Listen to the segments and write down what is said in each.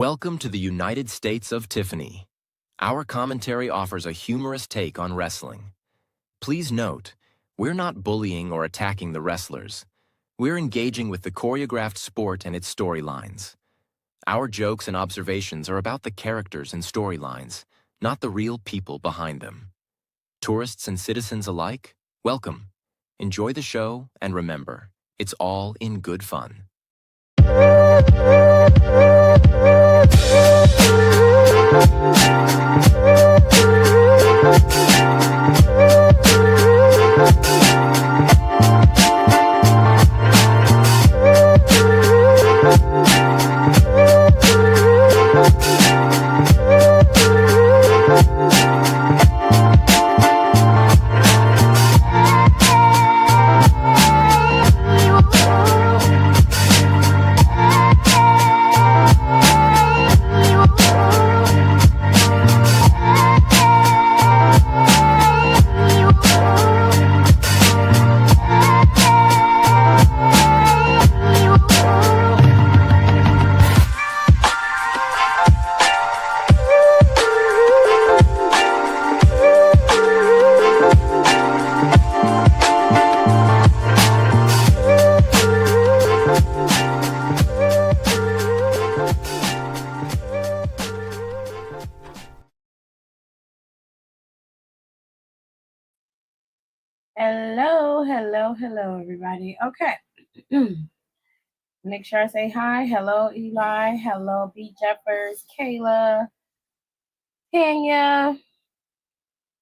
Welcome to the United States of Tiffany. Our commentary offers a humorous take on wrestling. Please note, we're not bullying or attacking the wrestlers. We're engaging with the choreographed sport and its storylines. Our jokes and observations are about the characters and storylines, not the real people behind them. Tourists and citizens alike, welcome. Enjoy the show, and remember, it's all in good fun. Hello, everybody. Okay. Make sure I say hi. Hello, Eli. Hello, B. Jeffers, Kayla, Tanya,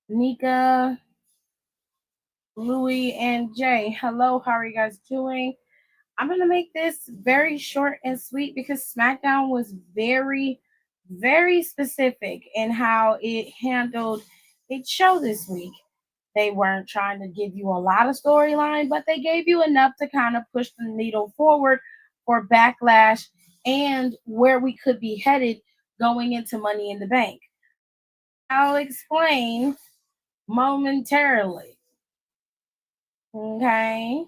Nika, Louie, and Jay. Hello, how are you guys doing? I'm going to make this very short and sweet because SmackDown was very specific in how it handled its show this week. They weren't trying to give you a lot of storyline, but they gave you enough to kind of push the needle forward for Backlash and where we could be headed going into Money in the Bank. I'll explain momentarily. Okay.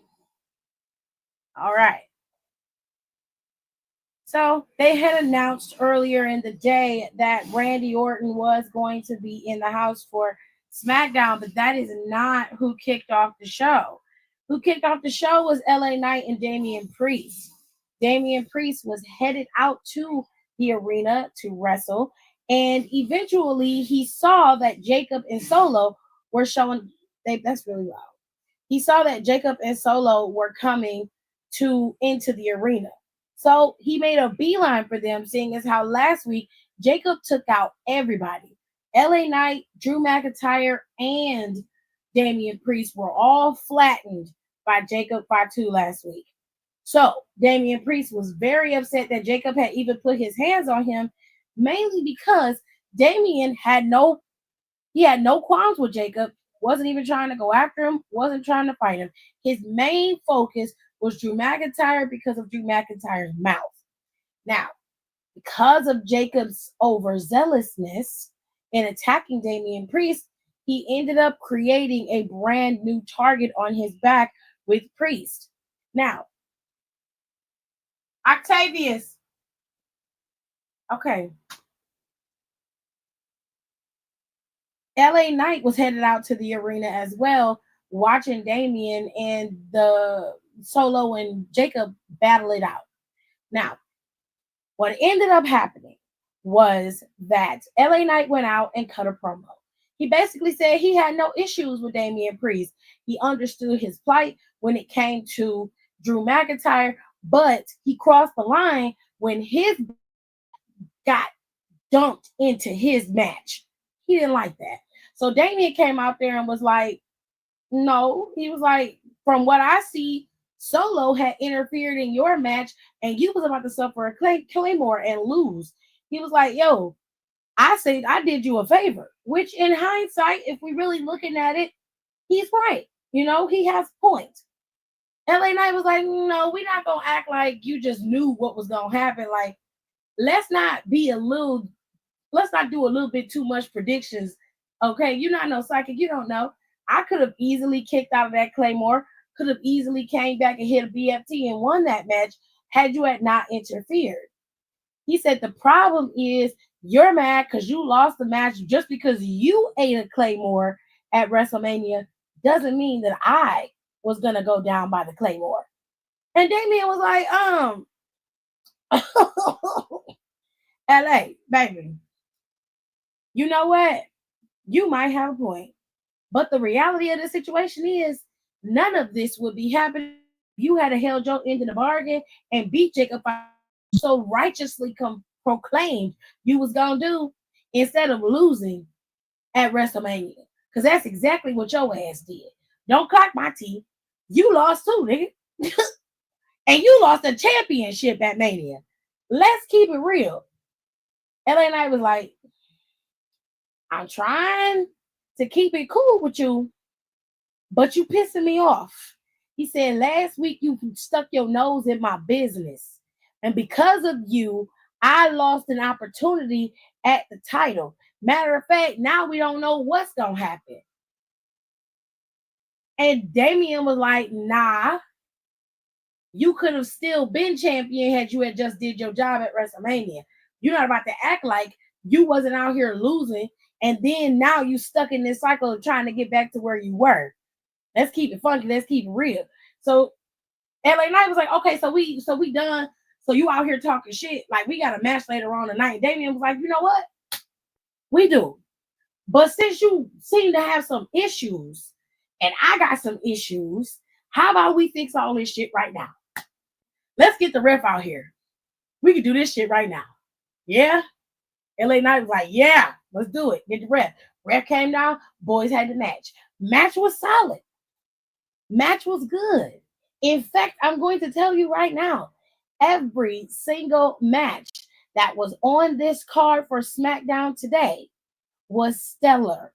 All right. So they had announced earlier in the day that Randy Orton was going to be in the house for SmackDown, but that is not who kicked off the show. Who kicked off the show was LA Knight and Damian Priest. Damian Priest was headed out to the arena to wrestle, and eventually he saw that Jacob and Solo were showing. That's really loud. He saw that Jacob and Solo were coming into the arena. So he made a beeline for them, seeing as how last week Jacob took out everybody. LA Knight, Drew McIntyre, and Damian Priest were all flattened by Jacob Fatu last week. So Damian Priest was very upset that Jacob had even put his hands on him, mainly because Damian had no qualms with Jacob, wasn't even trying to go after him, wasn't trying to fight him. His main focus was Drew McIntyre because of Drew McIntyre's mouth. Now, because of Jacob's overzealousness in attacking Damian Priest, he ended up creating a brand new target on his back with Priest. Now, Octavius. Okay. LA Knight was headed out to the arena as well, watching Damian and the Solo and Jacob battle it out. Now, what ended up happening was that LA Knight went out and cut a promo. He basically said he had no issues with Damian Priest. He understood his plight when it came to Drew McIntyre, but he crossed the line when his got dumped into his match. He didn't like that. So Damian came out there and was like, no. He was like, from what I see, Solo had interfered in your match and you was about to suffer a claymore and lose. He was like, yo, I said I did you a favor, which in hindsight, if we really looking at it, he's right. You know, he has points. LA Knight was like, no, we're not going to act like you just knew what was going to happen. Like, let's not do a little bit too much predictions. Okay, you're not no psychic. You don't know. I could have easily kicked out of that Claymore, could have easily came back and hit a BFT and won that match had you had not interfered. He said the problem is you're mad because you lost the match just because you ate a Claymore at WrestleMania doesn't mean that I was gonna go down by the Claymore. And Damien was like, LA, baby, you know what? You might have a point. But the reality of the situation is none of this would be happening. You had a held your end in the bargain and beat Jacob so righteously proclaimed you was gonna do instead of losing at WrestleMania. Because that's exactly what your ass did. Don't cock my teeth. You lost too, nigga. And you lost a championship at Mania. Let's keep it real. LA Knight was like, I'm trying to keep it cool with you, but you pissing me off. He said, last week you stuck your nose in my business. And because of you, I lost an opportunity at the title. Matter of fact, now we don't know what's going to happen. And Damien was like, nah, you could have still been champion had you had just did your job at WrestleMania. You're not about to act like you wasn't out here losing. And then now you stuck in this cycle of trying to get back to where you were. Let's keep it funky. Let's keep it real. So LA Knight was like, okay, so we done. So you out here talking shit. Like we got a match later on tonight. And Damien was like, you know what? We do. But since you seem to have some issues and I got some issues, how about we fix all this shit right now? Let's get the ref out here. We can do this shit right now. Yeah? LA Knight was like, yeah, let's do it. Get the ref. Ref came down. Boys had the match. Match was solid. Match was good. In fact, I'm going to tell you right now, every single match that was on this card for SmackDown today was stellar.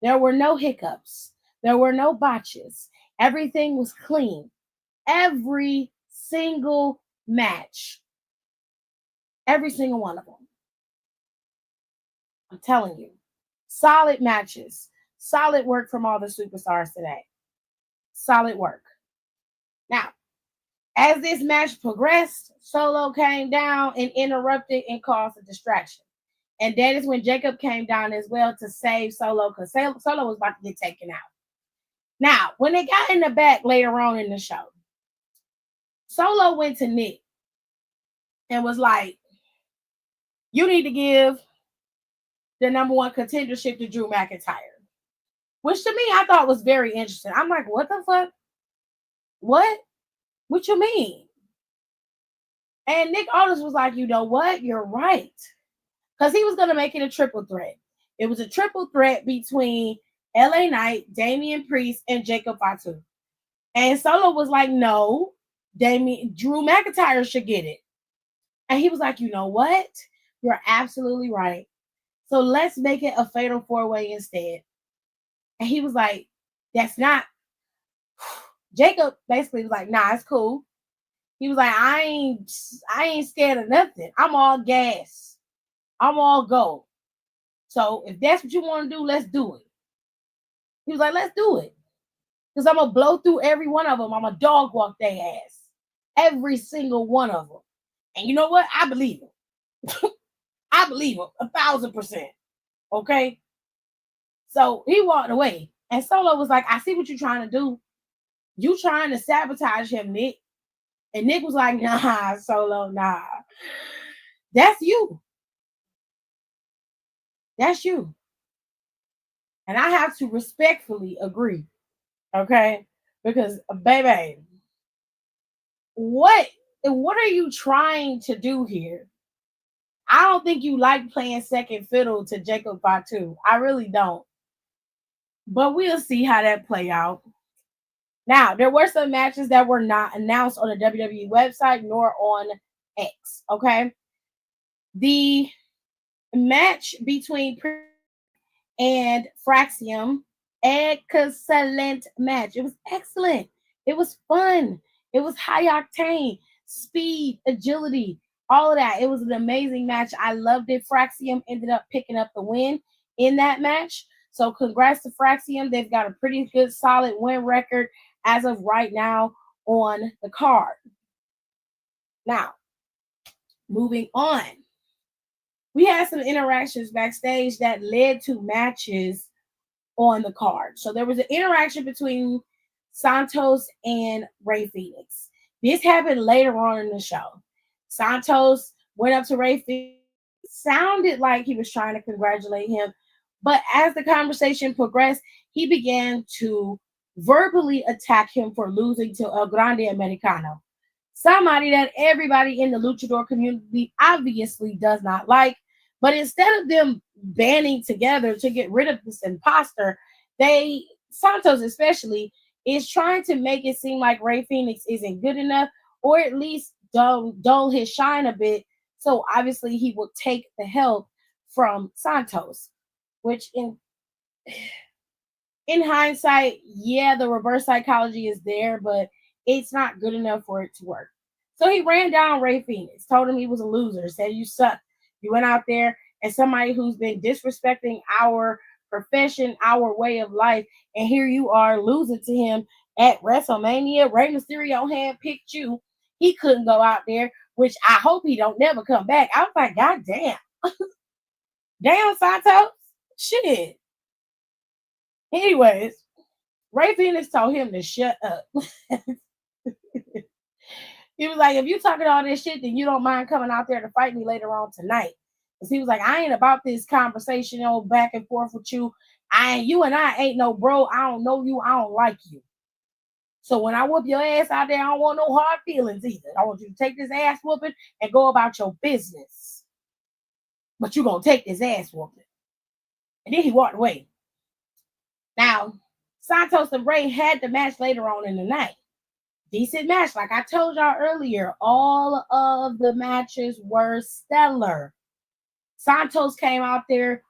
There were no hiccups. There were no botches. Everything was clean. Every single match. Every single one of them. I'm telling you. Solid matches. Solid work from all the superstars today. Solid work. Now, as this match progressed, Solo came down and interrupted and caused a distraction. And that is when Jacob came down as well to save Solo because Solo was about to get taken out. Now, when they got in the back later on in the show, Solo went to Nick and was like, you need to give the number one contendership to Drew McIntyre. Which to me, I thought was very interesting. I'm like, what the fuck? What? What you mean? And Nick Aldis was like, you know what? You're right. Because he was going to make it a triple threat. It was a triple threat between LA Knight, Damian Priest, and Jacob Fatu. And Solo was like, no, Drew McIntyre should get it. And he was like, you know what? You're absolutely right. So let's make it a fatal four-way instead. And he was like, that's not. Jacob basically was like, nah, it's cool. He was like, I ain't scared of nothing. I'm all gas. I'm all go. So if that's what you want to do, let's do it. He was like, let's do it. Because I'm going to blow through every one of them. I'm going to dog walk their ass. Every single one of them. And you know what? I believe him. I believe him 1,000%. Okay? So he walked away. And Solo was like, I see what you're trying to do. You trying to sabotage him, Nick. And Nick was like, nah, Solo, nah. That's you. That's you. And I have to respectfully agree. Okay? Because, baby, what are you trying to do here? I don't think you like playing second fiddle to Jacob Fatu. I really don't. But we'll see how that play out. Now, there were some matches that were not announced on the WWE website nor on X, okay? The match between and Fraxium, excellent match. It was excellent. It was fun. It was high octane, speed, agility, all of that. It was an amazing match. I loved it. Fraxium ended up picking up the win in that match. So congrats to Fraxium. They've got a pretty good, solid win record as of right now on the card. Now, Moving on, we had some interactions backstage that led to matches on the card. So there was an interaction between Santos and Ray Phoenix. This happened later on in the show. Santos went up to Ray Phoenix, sounded like he was trying to congratulate him, but as the conversation progressed, he began to verbally attack him for losing to El Grande Americano, somebody that everybody in the luchador community obviously does not like. But instead of them banding together to get rid of this imposter, they, Santos especially, is trying to make it seem like Ray Phoenix isn't good enough, or at least dull his shine a bit. So obviously he will take the help from Santos, which in hindsight, yeah, the reverse psychology is there, but it's not good enough for it to work. So he ran down Ray Phoenix, told him he was a loser, said you suck. You went out there and somebody who's been disrespecting our profession, our way of life, and here you are losing to him at WrestleMania. Rey Mysterio handpicked you. He couldn't go out there, which I hope he don't never come back. I was like, God damn. Damn, Santos. Shit. Anyways, Ray Phoenix told him to shut up. He was like, if you talking all this shit, then you don't mind coming out there to fight me later on tonight. Because he was like, I ain't about this conversation, back and forth with you. You and I ain't no bro. I don't know you. I don't like you. So when I whoop your ass out there, I don't want no hard feelings either. I want you to take this ass whooping and go about your business. But you're going to take this ass whooping. And then he walked away. Now, Santos and Ray had the match later on in the night. Decent match. Like I told y'all earlier, all of the matches were stellar. Santos came out there.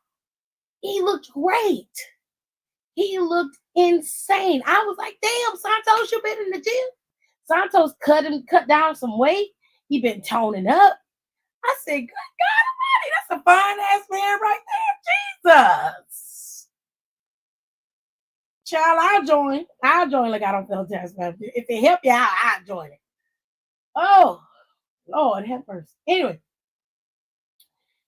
He looked great. He looked insane. I was like, damn, Santos, you been in the gym? Santos cut down some weight. He been toning up. I said, good God Almighty, that's a fine ass man right there. Jesus. Child, I'll join. Like I don't feel test. If it help you out, I'll join it. Oh, Lord, have mercy. Anyway,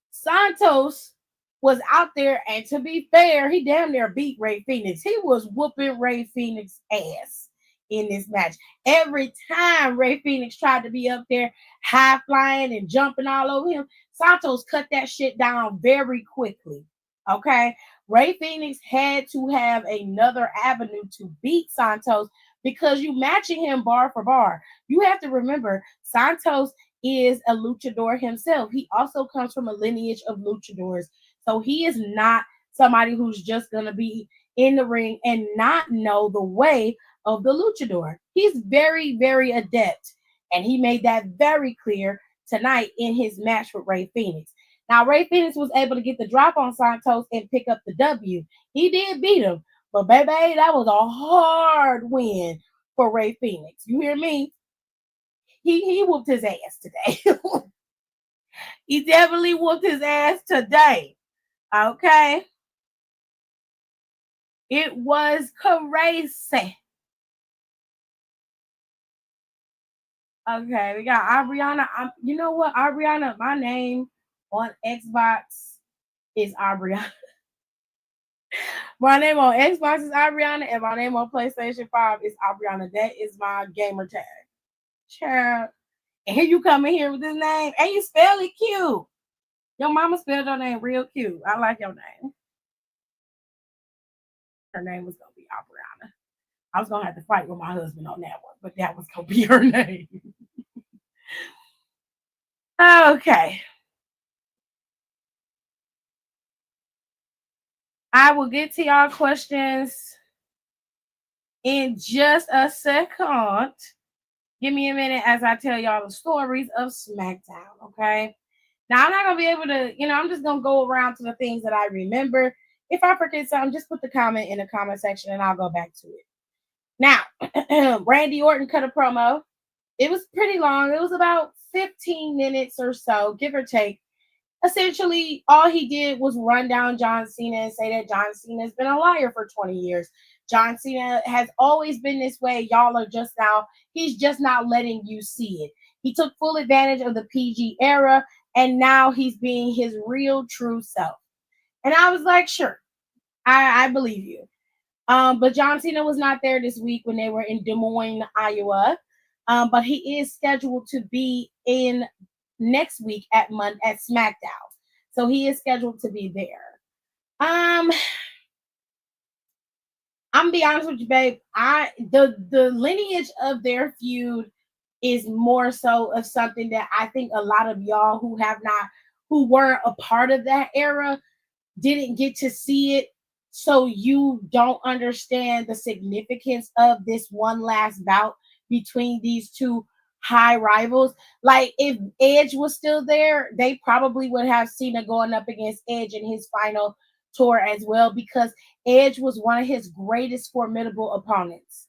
Santos was out there, and to be fair, he damn near beat Ray Phoenix. He was whooping Ray Phoenix ass in this match. Every time Ray Phoenix tried to be up there high flying and jumping all over him, Santos cut that shit down very quickly. Okay. Ray Phoenix had to have another avenue to beat Santos because you matching him bar for bar. You have to remember, Santos is a luchador himself. He also comes from a lineage of luchadors. So he is not somebody who's just going to be in the ring and not know the way of the luchador. He's very, very adept. And he made that very clear tonight in his match with Ray Phoenix. Now, Ray Phoenix was able to get the drop on Santos and pick up the W. He did beat him. But, baby, that was a hard win for Ray Phoenix. You hear me? He whooped his ass today. He definitely whooped his ass today. Okay. It was crazy. Okay, we got Ariana. You know what, Ariana? My name on Xbox is Ariana. My name on Xbox is Ariana, and my name on PlayStation 5 is Ariana. That is my gamer tag. Child. And here you come in here with this name, and you spell it cute. Your mama spelled your name real cute. I like your name. Her name was gonna be Ariana. I was gonna have to fight with my husband on that one, but that was gonna be her name. Okay. I will get to y'all questions in just a second. Give me a minute as I tell y'all the stories of SmackDown, okay? Now, I'm not going to be able to, I'm just going to go around to the things that I remember. If I forget something, just put the comment in the comment section and I'll go back to it. Now, Randy Orton cut a promo. It was pretty long. It was about 15 minutes or so, give or take. Essentially, all he did was run down John Cena and say that John Cena has been a liar for 20 years. John Cena has always been this way. Y'all are just now, he's just not letting you see it. He took full advantage of the PG era, and now he's being his real true self. And I was like, sure, I believe you. But John Cena was not there this week when they were in Des Moines, Iowa. But he is scheduled to be in next week at SmackDown. So he is scheduled to be there. I'm gonna be honest with you, babe. The lineage of their feud is more so of something that I think a lot of y'all who weren't a part of that era didn't get to see it, so you don't understand the significance of this one last bout between these two high rivals. Like if Edge was still there, they probably would have Cena going up against Edge in his final tour as well, because Edge was one of his greatest formidable opponents,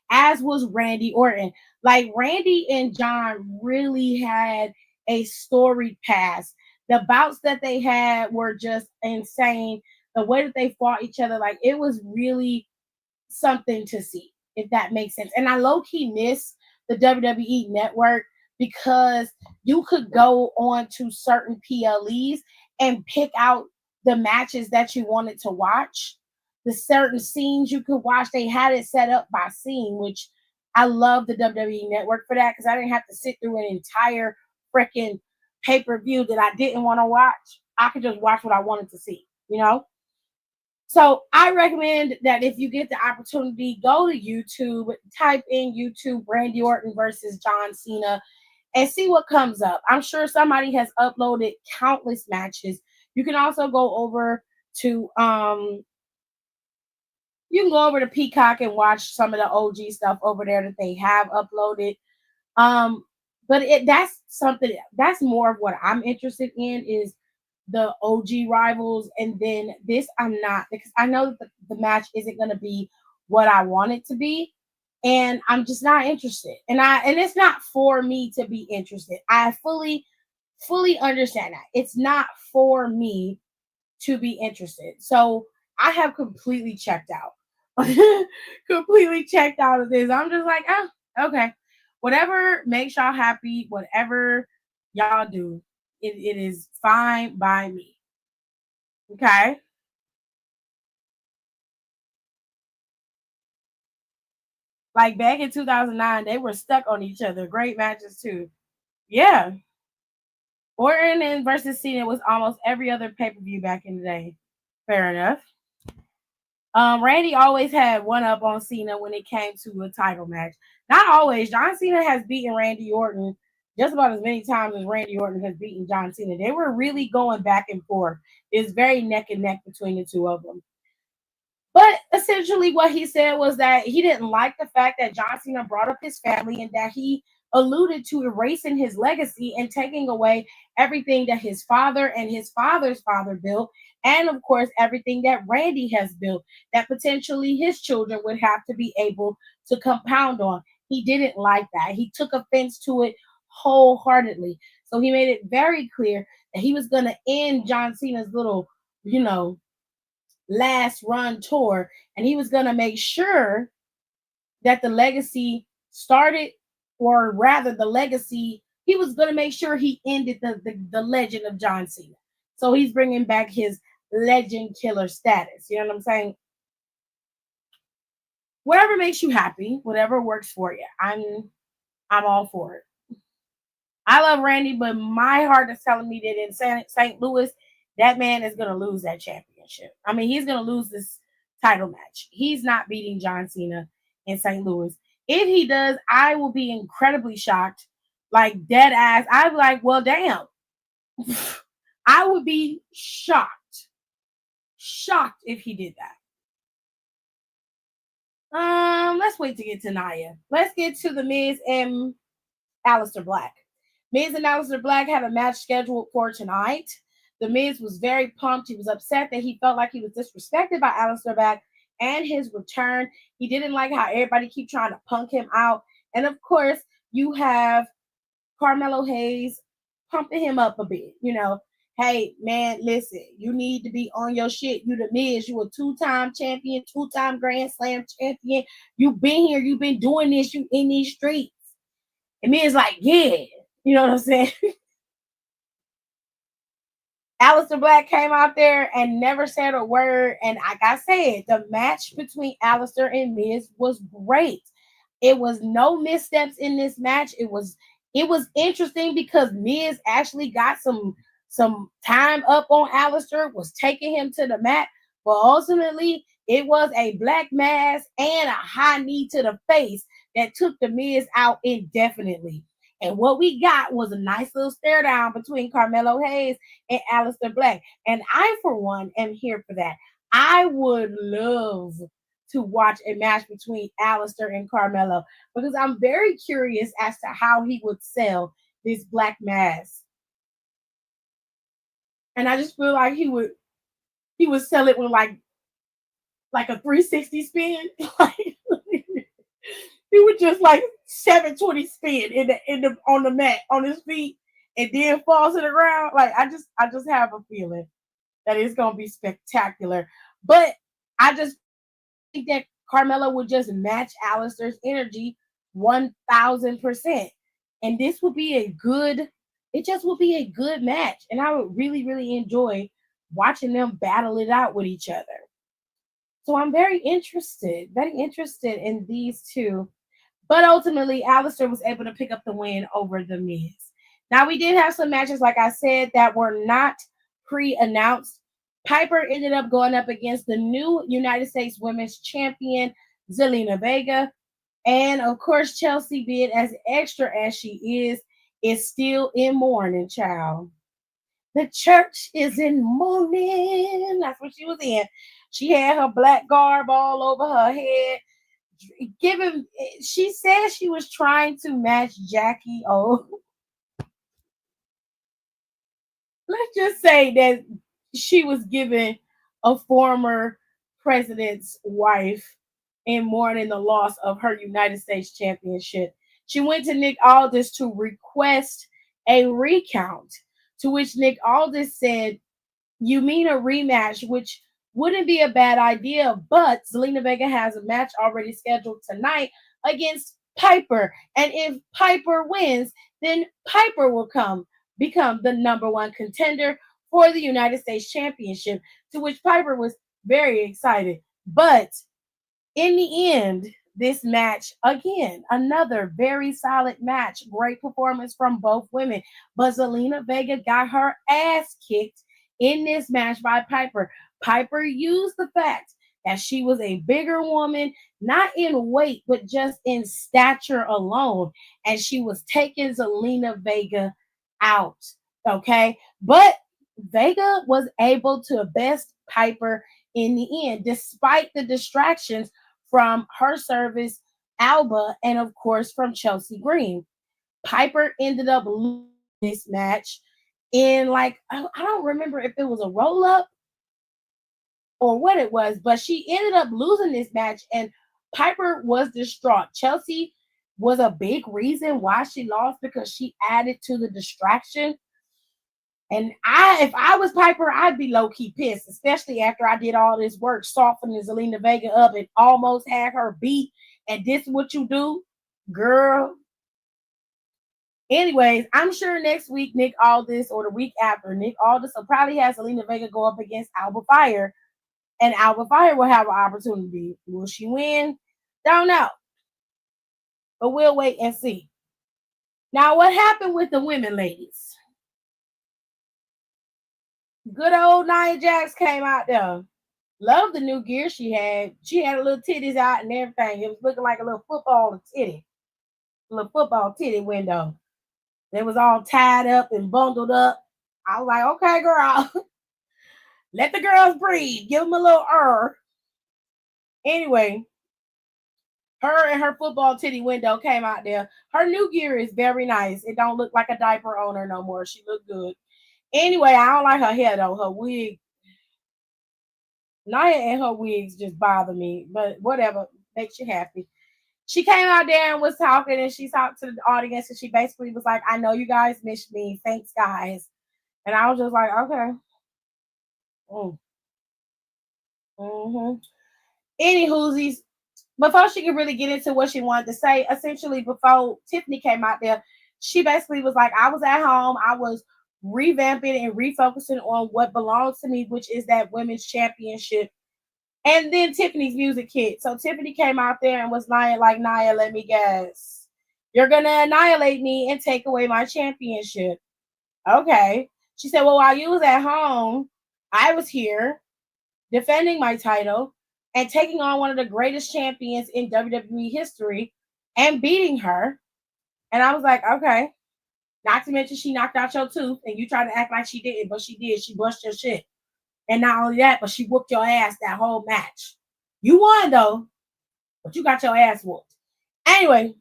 as was Randy Orton. Like Randy and John really had a storied past. The bouts that they had were just insane. The way that they fought each other, like it was really something to see, if that makes sense. And I low key miss the WWE network because you could go on to certain PLEs and pick out the matches that you wanted to watch, the certain scenes you could watch. They had it set up by scene, which I love the WWE network for that, because I didn't have to sit through an entire freaking pay-per-view that I didn't want to watch. I could just watch what I wanted to see, you know? So I recommend that if you get the opportunity, go to YouTube, type in YouTube Randy Orton versus John Cena, and see what comes up. I'm sure somebody has uploaded countless matches. You can also go over to Peacock and watch some of the OG stuff over there that they have uploaded. But that's more of what I'm interested in, is the OG rivals. And then this I'm not, because I know that the match isn't going to be what I want it to be, and I'm just not interested. And it's not for me to be interested. I fully understand that it's not for me to be interested. So I have completely checked out. Completely checked out of this. I'm just like, oh, okay. Whatever makes y'all happy, whatever y'all do, it is fine by me. Okay. Like back in 2009, they were stuck on each other. Great matches too. Yeah. Orton and versus Cena was almost every other pay-per-view back in the day. Fair enough. Randy always had one up on Cena when it came to a title match. Not always. John Cena has beaten Randy Orton just about as many times as Randy Orton has beaten John Cena. They were really going back and forth. It's very neck and neck between the two of them. But essentially, what he said was that he didn't like the fact that John Cena brought up his family, and that he alluded to erasing his legacy and taking away everything that his father and his father's father built. And of course, everything that Randy has built, that potentially his children would have to be able to compound on. He didn't like that. He took offense to it wholeheartedly. So he made it very clear that he was going to end John Cena's little, you know, last run tour, and he was going to make sure that the legacy started, or rather the legacy, he was going to make sure he ended the legend of John Cena. So he's bringing back his legend killer status. You know what I'm saying? Whatever makes you happy, whatever works for you, I'm all for it. I love Randy, but my heart is telling me that in St. Louis, that man is going to lose that championship. I mean, he's going to lose this title match. He's not beating John Cena in St. Louis. If he does, I will be incredibly shocked, like dead ass. I'd be like, well, damn. I would be shocked if he did that. Let's wait to get to Nia. Let's get to the Miz and Aleister Black. Miz and Aleister Black had a match scheduled for tonight. The Miz was very pumped. He was upset that he felt like he was disrespected by Aleister Black and his return. He didn't like how everybody keep trying to punk him out. And of course, you have Carmelo Hayes pumping him up a bit. You know, hey, man, listen, you need to be on your shit. You the Miz. You a two-time champion, two-time Grand Slam champion. You've been here. You've been doing this. You in these streets. And Miz like, yeah, you know what I'm saying? Aleister Black came out there and never said a word. And like I said, the match between Aleister and Miz was great. It was no missteps in this match. It was interesting because Miz actually got some time up on Aleister, was taking him to the mat, but ultimately it was a black mass and a high knee to the face that took the Miz out indefinitely. And what we got was a nice little stare down between Carmelo Hayes and Aleister Black. And I, for one, am here for that. I would love to watch a match between Aleister and Carmelo because I'm very curious as to how he would sell this black mass. And I just feel like he would sell it with like a 360 spin. Like he would just like 720 spin in the on the mat on his feet and then fall to the ground. Like I just have a feeling that it's gonna be spectacular. But I just think that Carmelo would just match Alistair's energy 1000%. And this would be it just would be a good match. And I would really, really enjoy watching them battle it out with each other. So I'm very interested in these two. But ultimately, Alistair was able to pick up the win over The Miz. Now, we did have some matches, like I said, that were not pre announced. Piper ended up going up against the new United States Women's Champion, Zelina Vega. And of course, Chelsea, being as extra as she is still in mourning, child. The church is in mourning. That's what she was in. She had her black garb all over her head. Given, she said she was trying to match Jackie O. Let's just say that she was given a former president's wife in mourning the loss of her United States championship. She went to Nick Aldis to request a recount, to which Nick Aldis said, "You mean a rematch, which wouldn't be a bad idea, but Zelina Vega has a match already scheduled tonight against Piper. And if Piper wins, then Piper will become the number one contender for the United States Championship," to which Piper was very excited. But in the end, this match, again, another very solid match. Great performance from both women. But Zelina Vega got her ass kicked in this match by Piper. Piper used the fact that she was a bigger woman, not in weight, but just in stature alone. And she was taking Zelina Vega out. Okay. But Vega was able to best Piper in the end, despite the distractions from her service, Alba, and of course from Chelsea Green. Piper ended up losing this match in like, I don't remember if it was a roll up or what it was, but she ended up losing this match and Piper was distraught. Chelsea was a big reason why she lost because she added to the distraction. And if I was Piper, I'd be low key pissed, especially after I did all this work softening Zelina Vega up and almost had her beat. And this is what you do, girl. Anyways, I'm sure next week Nick Aldis or the week after Nick Aldis will probably have Zelina Vega go up against Alba Fire, and Alba Fire will have an opportunity. Will she win? Don't know, but we'll wait and see. Now, what happened with the women, ladies? Good old Nia Jax came out there. Love the new gear she had. She had a little titties out and everything. It was looking like a little football titty, a little football titty window. They was all tied up and bundled up. I was like, okay, girl, let the girls breathe. Give them a little Anyway, her and her football titty window came out there. Her new gear is very nice. It don't look like a diaper on her no more. She look good. Anyway, I don't like her hair though. Her wig, Nia and her wigs just bother me. But whatever, makes you happy. She came out there and was talking, and she talked to the audience, and she basically was like, "I know you guys miss me. Thanks, guys." And I was just like, "Okay." Mm. Mm-hmm. Any whoosies, before she could really get into what she wanted to say, essentially before Tiffany came out there, she basically was like, I was at home, I was revamping and refocusing on what belongs to me, which is that women's championship. And then Tiffany's music hit. So Tiffany came out there and was lying like, Nia, let me guess. You're gonna annihilate me and take away my championship. Okay. She said, well, while you was at home, I was here defending my title and taking on one of the greatest champions in WWE history and beating her. And I was like, okay. Not to mention she knocked out your tooth and you tried to act like she didn't, but she did. She bust your shit. And not only that, but she whooped your ass that whole match. You won though, but you got your ass whooped. Anyway,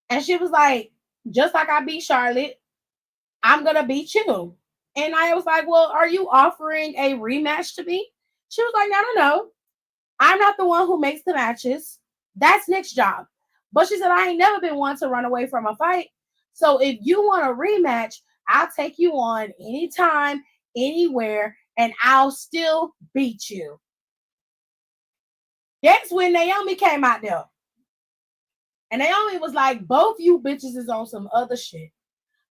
and she was like, just like I beat Charlotte, I'm gonna beat you. And I was like, well, are you offering a rematch to me? She was like, no. I'm not the one who makes the matches. That's Nick's job. But she said, I ain't never been one to run away from a fight. So if you want a rematch, I'll take you on anytime, anywhere, and I'll still beat you. That's when Naomi came out there. And Naomi was like, both you bitches is on some other shit.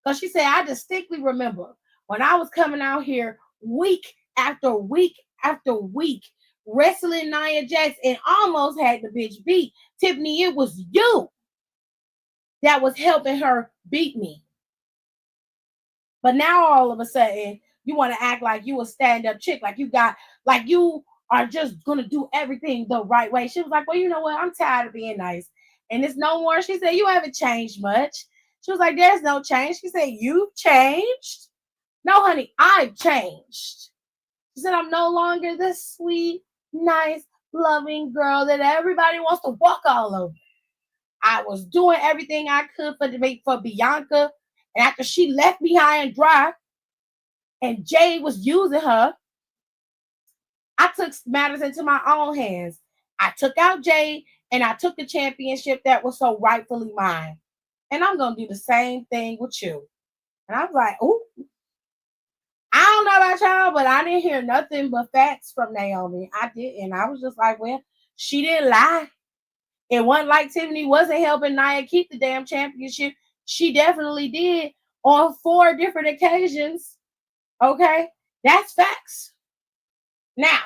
Because she said, I distinctly remember when I was coming out here week after week after week, wrestling Nia Jax and almost had the bitch beat. Tiffany, it was you that was helping her beat me. But now all of a sudden, you want to act like you a stand-up chick, like you are just gonna do everything the right way. She was like, well, you know what? I'm tired of being nice. And it's no more. She said, you haven't changed much. She was like, there's no change. She said, you've changed? No, honey, I've changed. She said, I'm no longer the sweet, nice, loving girl that everybody wants to walk all over. I was doing everything I could for Bianca. And after she left me high and dry and Jay was using her, I took matters into my own hands. I took out Jay and I took the championship that was so rightfully mine. And I'm going to do the same thing with you. And I was like, ooh. I don't know about y'all, but I didn't hear nothing but facts from Naomi. I didn't. I was just like, well, she didn't lie. It wasn't like Tiffany wasn't helping Nia keep the damn championship. She definitely did on 4 different occasions. Okay? That's facts. Now,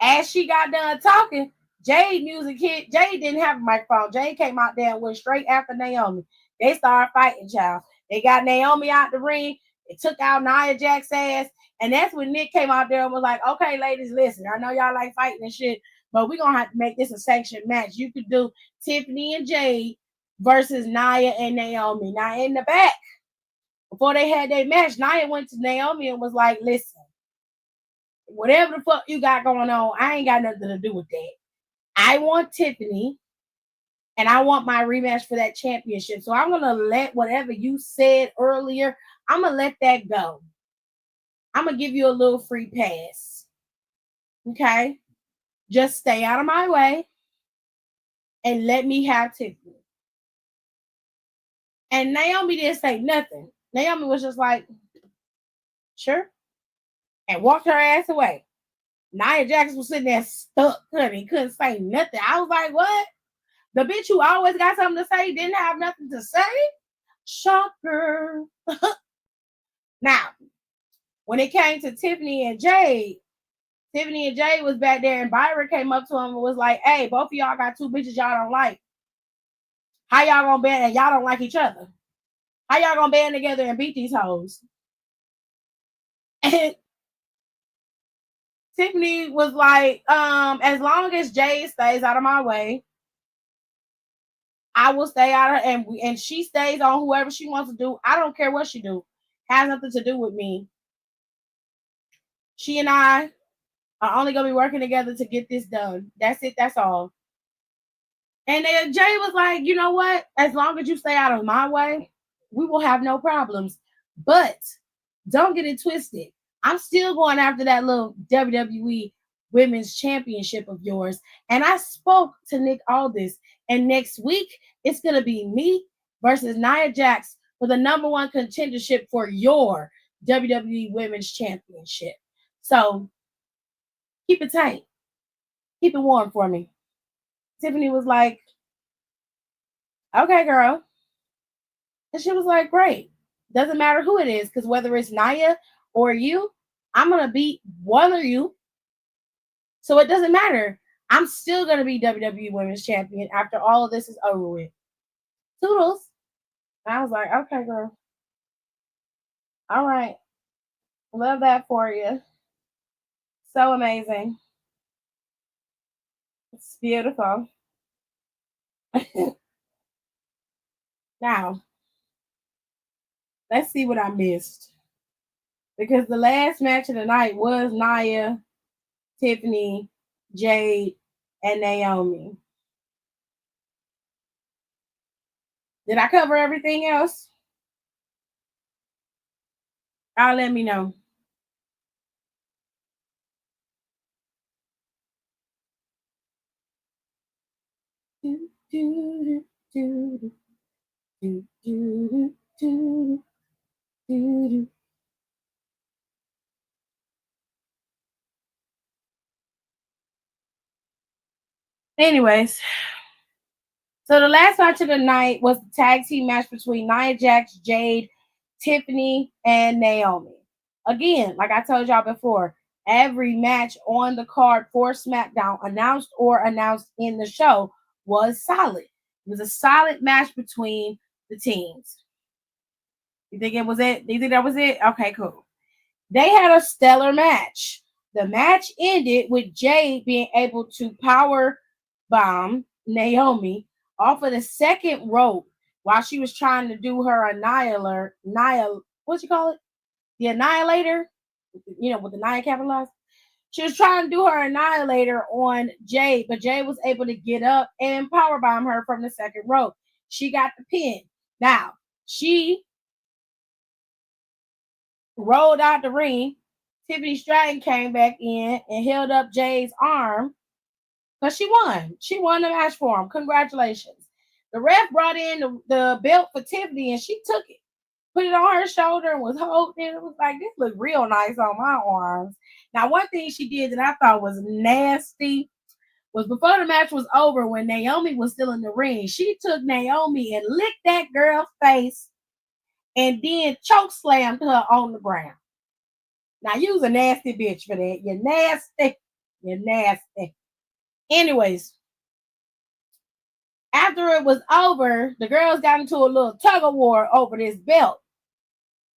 as she got done talking, Jade music hit. Jade didn't have a microphone. Jade came out there and went straight after Naomi. They started fighting, child. They got Naomi out the ring. They took out Nia Jax's ass. And that's when Nick came out there and was like, okay, ladies, listen. I know y'all like fighting and shit, but we're going to have to make this a sanctioned match. You could do Tiffany and Jade versus Nia and Naomi. Now, in the back, before they had their match, Nia went to Naomi and was like, listen, whatever the fuck you got going on, I ain't got nothing to do with that. I want Tiffany and I want my rematch for that championship. So I'm going to let whatever you said earlier, I'm going to let that go. I'm going to give you a little free pass. Okay? Just stay out of my way and let me have Tiffany. And Naomi didn't say nothing. Naomi was just like, sure. And walked her ass away. Nia Jax was sitting there stuck, honey. Couldn't say nothing. I was like, what? The bitch who always got something to say didn't have nothing to say? Shocker. Now, when it came to Tiffany and Jade was back there and Byron came up to him and was like, hey, both of y'all got 2 bitches y'all don't like. How y'all gonna band and y'all don't like each other? How y'all gonna band together and beat these hoes? And Tiffany was like, as long as Jade stays out of my way, I will stay out of her, and she stays on whoever she wants to do. I don't care what she do. Has nothing to do with me. She and I are only gonna be working together to get this done. That's it. That's all. And then Jay was like, you know what? As long as you stay out of my way, we will have no problems. But don't get it twisted. I'm still going after that little WWE Women's Championship of yours. And I spoke to Nick Aldis. And next week, it's going to be me versus Nia Jax for the #1 contendership for your WWE Women's Championship. So keep it tight. Keep it warm for me. Tiffany was like, okay, girl. And she was like, great. Doesn't matter who it is, because whether it's Naya or you, I'm going to beat one of you. So it doesn't matter. I'm still going to be WWE Women's Champion after all of this is over with. Toodles. And I was like, okay, girl. All right. Love that for you. So amazing. It's beautiful. Now, let's see what I missed. Because the last match of the night was Nia, Tiffany, Jade, and Naomi. Did I cover everything else? I'll let me know. Do, do, do, do, do, do, do. Anyways, so the last match of the night was the tag team match between Nia Jax, Jade, Tiffany, and Naomi. Again, like I told y'all before, every match on the card for SmackDown, announced in the show, was solid. It was a solid match between the teams. You think it was it? Do you think that was it? Okay, cool. They had a stellar match. The match ended with Jade being able to power bomb Naomi off of the second rope while she was trying to do her what'd you call it? The annihilator, with the nine capitalized. She was trying to do her annihilator on Jade, but Jade was able to get up and powerbomb her from the second rope. She got the pin. Now, she rolled out the ring. Tiffany Stratton came back in and held up Jade's arm because she won. She won the match for him. Congratulations. The ref brought in the belt for Tiffany and she took it, put it on her shoulder and was holding it. It was like, this looked real nice on my arms. Now, one thing she did that I thought was nasty was before the match was over, when Naomi was still in the ring, she took Naomi and licked that girl's face and then choke slammed her on the ground. Now, you was a nasty bitch for that. You're nasty. You're nasty. Anyways, after it was over, the girls got into a little tug of war over this belt.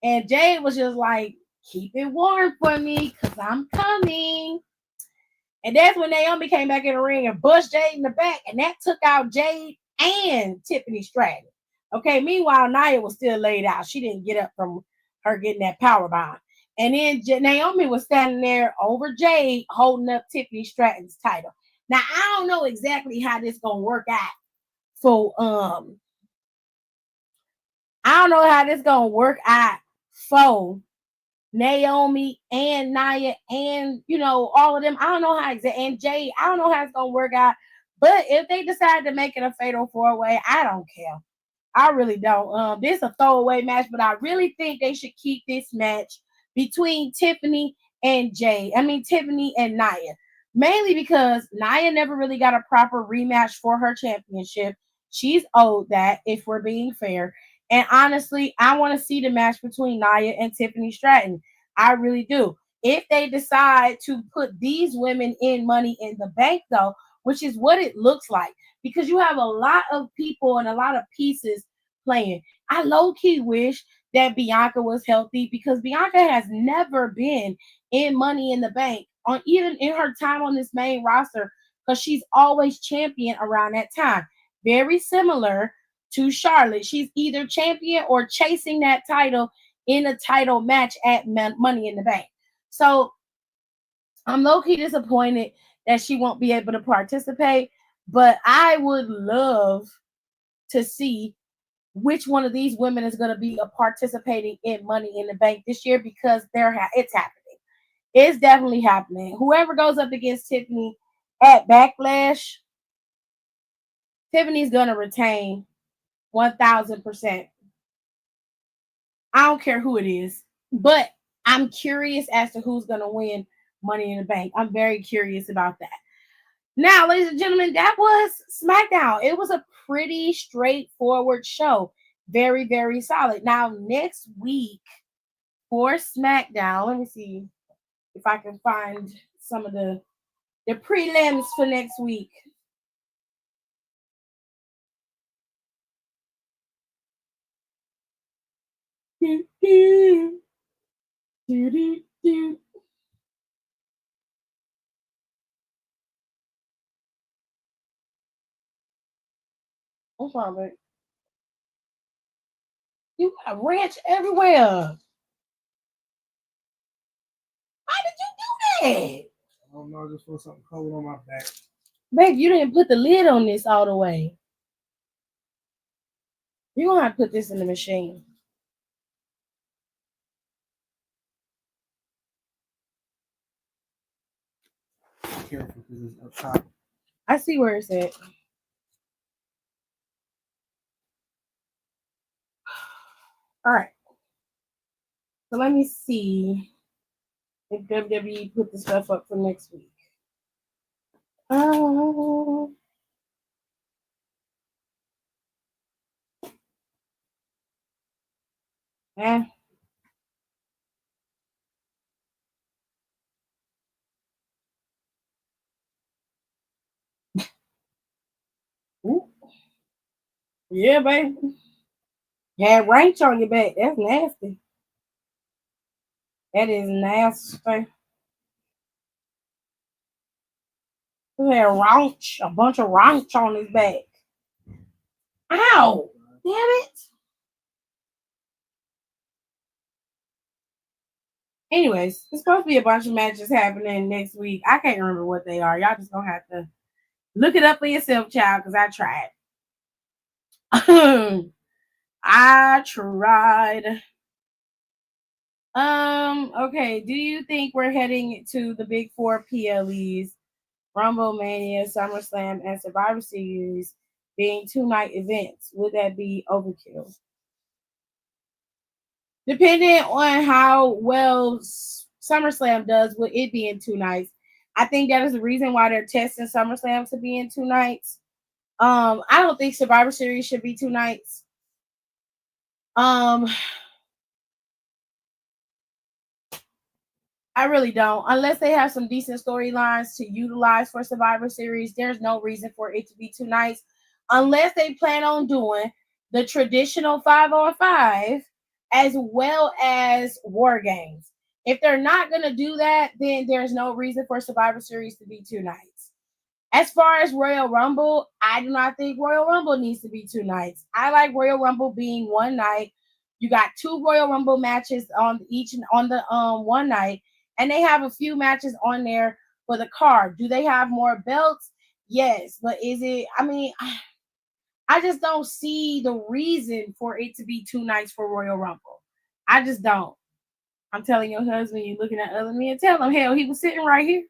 And Jade was just like, keep it warm for me because I'm coming. And that's when Naomi came back in the ring and pushed Jade in the back. And that took out Jade and Tiffany Stratton. Okay, meanwhile, Nia was still laid out. She didn't get up from her getting that power bomb. And then Naomi was standing there over Jade holding up Tiffany Stratton's title. Now, I don't know exactly how this going to work out. So, I don't know how this going to work out for Naomi and Nia and, all of them. I don't know how exactly. And Jade, I don't know how it's going to work out. But if they decide to make it a fatal four-way, I don't care. I really don't. This is a throwaway match, but I really think they should keep this match between Tiffany and Tiffany and Nia. Mainly because Nia never really got a proper rematch for her championship. She's owed that, if we're being fair. And honestly, I want to see the match between Nia and Tiffany Stratton. I really do. If they decide to put these women in Money in the Bank, though, which is what it looks like, because you have a lot of people and a lot of pieces playing. I low-key wish that Bianca was healthy, because Bianca has never been in Money in the Bank, on even in her time on this main roster, because she's always champion around that time. Very similar to Charlotte. She's either champion or chasing that title in a title match at Money in the Bank. So I'm low-key disappointed that she won't be able to participate, but I would love to see which one of these women is going to be participating in Money in the Bank this year, because it's happening. It's definitely happening. Whoever goes up against Tiffany at Backlash, Tiffany's going to retain 1,000%. I don't care who it is, but I'm curious as to who's going to win Money in the Bank. I'm very curious about that. Now, ladies and gentlemen, that was SmackDown. It was a pretty straightforward show. Very, very solid. Now, next week for SmackDown, let me see if I can find some of the prelims for next week. What's wrong, babe? You got ranch everywhere. How did you do that? I don't know, I just feel something cold on my back. Babe, you didn't put the lid on this all the way. You're going to have to put this in the machine. Be careful because it's up top. I see where it's at. All right. So let me see if WWE put the stuff up for next week. Oh. Eh. Ooh. Yeah, baby. You had ranch on your back. That's nasty. That is nasty. He had ranch, a bunch of ranch on his back. Ow! Damn it. Anyways, there's supposed to be a bunch of matches happening next week. I can't remember what they are. Y'all just gonna have to look it up for yourself, child, because I tried. I tried. Okay. Do you think we're heading to the big four PLEs, Rumble, Mania, SummerSlam, and Survivor Series being 2-night events? Would that be overkill? Depending on how well SummerSlam does with it being 2 nights, I think that is the reason why they're testing SummerSlam to be in 2 nights. I don't think Survivor Series should be 2 nights. I really don't. Unless they have some decent storylines to utilize for Survivor Series, there's no reason for it to be 2 nights. Unless they plan on doing the traditional 5-on-5 as well as War Games. If they're not going to do that, then there's no reason for Survivor Series to be 2 nights. As far as Royal Rumble, I do not think Royal Rumble needs to be 2 nights. I like Royal Rumble being 1 night. You got 2 Royal Rumble matches on each on the one night, and they have a few matches on there for the card. Do they have more belts? Yes, but is it? I mean, I just don't see the reason for it to be 2 nights for Royal Rumble. I just don't. I'm telling your husband you're looking at other men. Tell him, hell, he was sitting right here.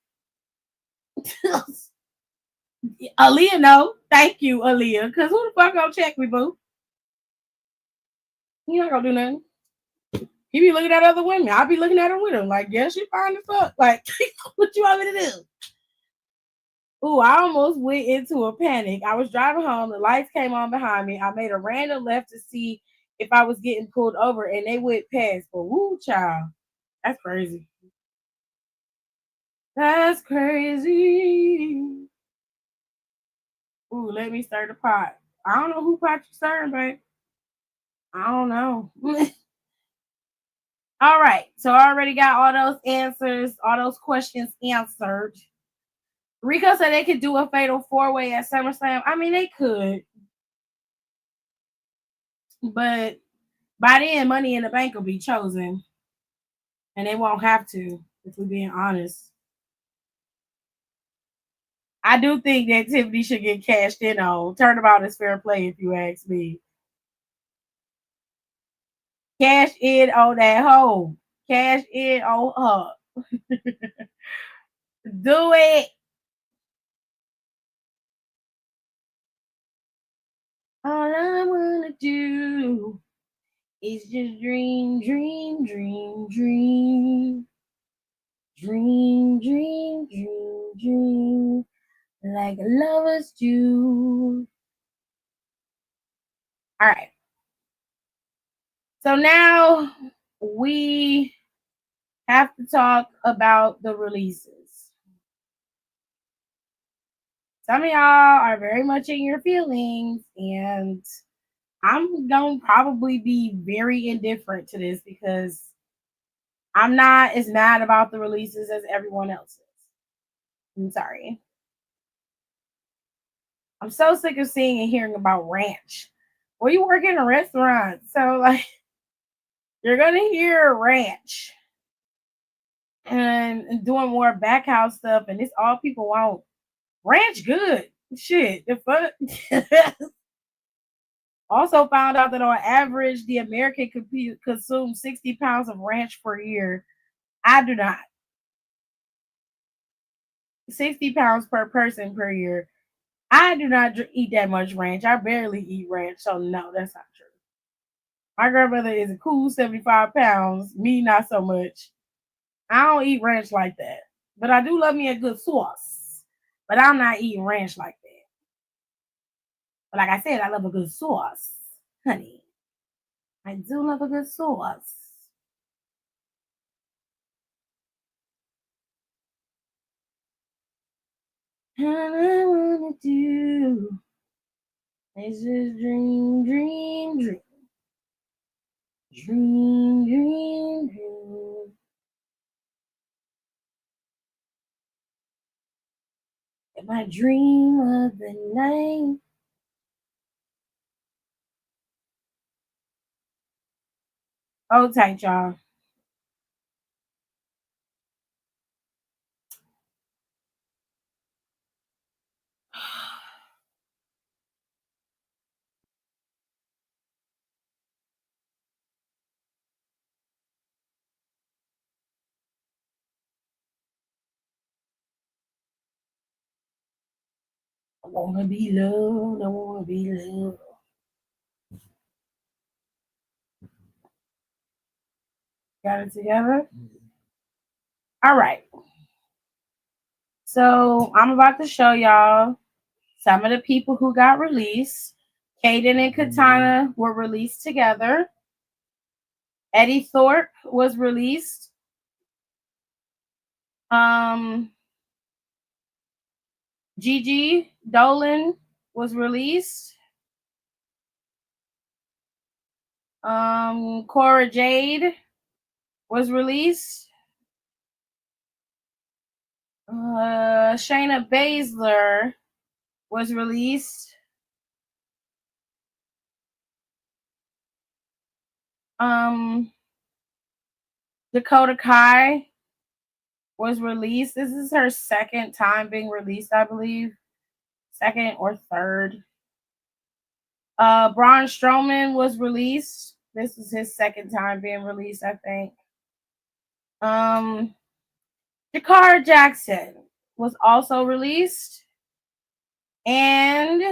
Aaliyah, no. Thank you, Aaliyah. Because who the fuck gonna check me, boo? He not gonna do nothing. He be looking at other women. I'll be looking at her with him. Like, yeah, she fine as fuck. Like, what you want me to do? Ooh, I almost went into a panic. I was driving home. The lights came on behind me. I made a random left to see if I was getting pulled over, and they went past. But woo, child. That's crazy. That's crazy. Ooh, let me stir the pot. I don't know who pot you stirring, babe. I don't know. All right. So I already got all those answers, all those questions answered. Rico said they could do a fatal 4-way at SummerSlam. I mean, they could. But by then, Money in the Bank will be chosen. And they won't have to, if we're being honest. I do think that Tiffany should get cashed in on. Turnabout is fair play, if you ask me. Cash in on that hoe. Cash in on her. Do it. All I wanna do is just dream, dream, dream, dream. Dream, dream, dream, dream. like lovers do. All right. So now we have to talk about the releases. Some of y'all are very much in your feelings, and I'm going to probably be very indifferent to this because I'm not as mad about the releases as everyone else is. I'm sorry. I'm so sick of seeing and hearing about ranch. Well, you work in a restaurant, so like you're gonna hear ranch and doing more back house stuff, and it's all people want. Ranch good. Shit, the fuck. Also found out that on average, the American consumes 60 pounds of ranch per year. I do not. 60 pounds per person per year. I do not eat that much ranch. I barely eat ranch, so no, that's not true. My grandmother is a cool 75 pounds. Me, not so much. I don't eat ranch like that. But I do love me a good sauce. But I'm not eating ranch like that. But like I said, I love a good sauce. Honey, I do love a good sauce. And I wanna do is just dream, dream, dream. Dream, dream, dream. And my dream of the night. Hold tight, y'all. I wanna be loved. I wanna be loved. Got it together? All right. So I'm about to show y'all some of the people who got released. Kaden and Katana were released together. Eddie Thorpe was released. Gigi Dolan was released. Cora Jade was released. Shayna Baszler was released. Dakota Kai was released. This is her second time being released, I believe. Second or third. Braun Strowman was released. This is his second time being released, I think. Jakar Jackson was also released. And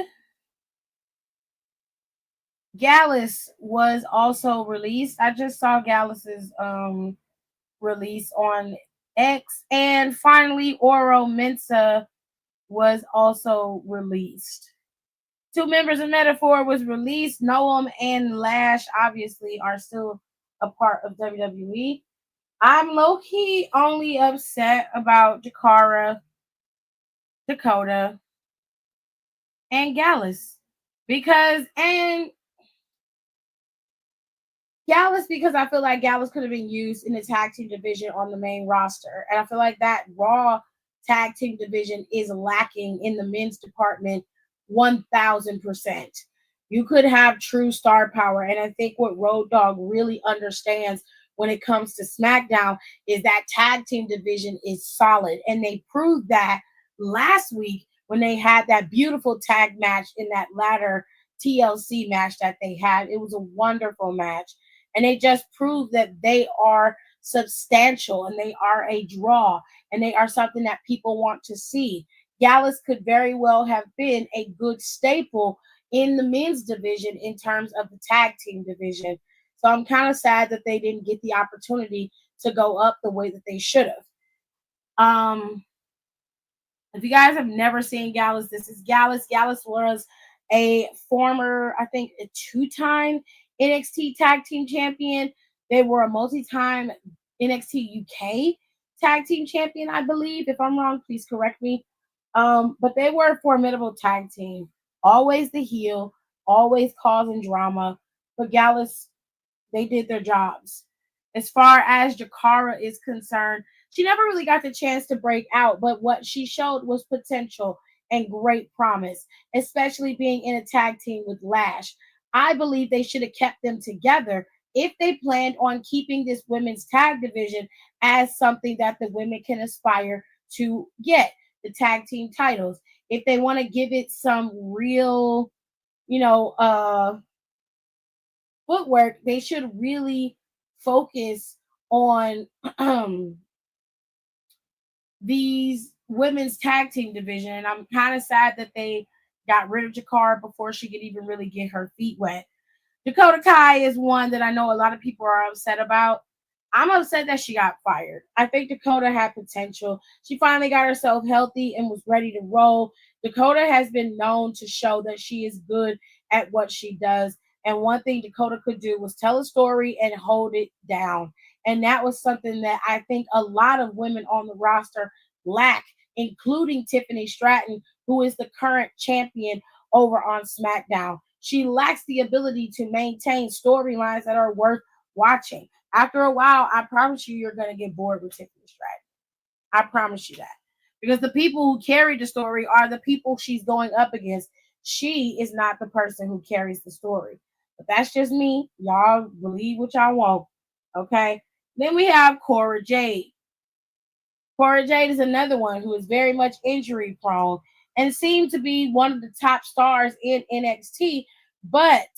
Gallus was also released. I just saw Gallus's release on X. And finally, Oro Mensa was also released. 2 members of Metaphor was released. Noam and Lash obviously are still a part of WWE. I'm low-key only upset about Jakara, Dakota, and Gallus. Because I feel like Gallus could have been used in the tag team division on the main roster. And I feel like that Raw tag team division is lacking in the men's department 1000%. You could have true star power. And I think what Road Dogg really understands when it comes to SmackDown is that tag team division is solid. And they proved that last week when they had that beautiful tag match in that ladder TLC match that they had. It was a wonderful match. And they just proved that they are substantial and they are a draw and they are something that people want to see. Gallus could very well have been a good staple in the men's division in terms of the tag team division. So I'm kind of sad that they didn't get the opportunity to go up the way that they should have. If you guys have never seen Gallus, this is Gallus. Gallus was a former, I think, a two-time NXT Tag Team Champion. They were a multi-time NXT UK Tag Team Champion, I believe. If I'm wrong, please correct me. But they were a formidable tag team. Always the heel, always causing drama. But Gallus, they did their jobs. As far as Jakara is concerned, she never really got the chance to break out, but what she showed was potential and great promise, especially being in a tag team with Lash. I believe they should have kept them together if they planned on keeping this women's tag division as something that the women can aspire to get the tag team titles. If they want to give it some real, you know, footwork, they should really focus on these women's tag team division. And I'm kind of sad that they got rid of Jakar before she could even really get her feet wet. Dakota Kai is one that I know a lot of people are upset about. I'm upset that she got fired. I think Dakota had potential. She finally got herself healthy and was ready to roll. Dakota has been known to show that she is good at what she does. And one thing Dakota could do was tell a story and hold it down. And that was something that I think a lot of women on the roster lack, including Tiffany Stratton, who is the current champion over on SmackDown. She lacks the ability to maintain storylines that are worth watching. After a while, I promise you're going to get bored with Tiffany Stratton. I promise you that. Because the people who carry the story are the people she's going up against. She is not the person who carries the story. But that's just me. Y'all believe what y'all want. Okay? Then we have Cora Jade. Cora Jade is another one who is very much injury prone and seemed to be one of the top stars in NXT. But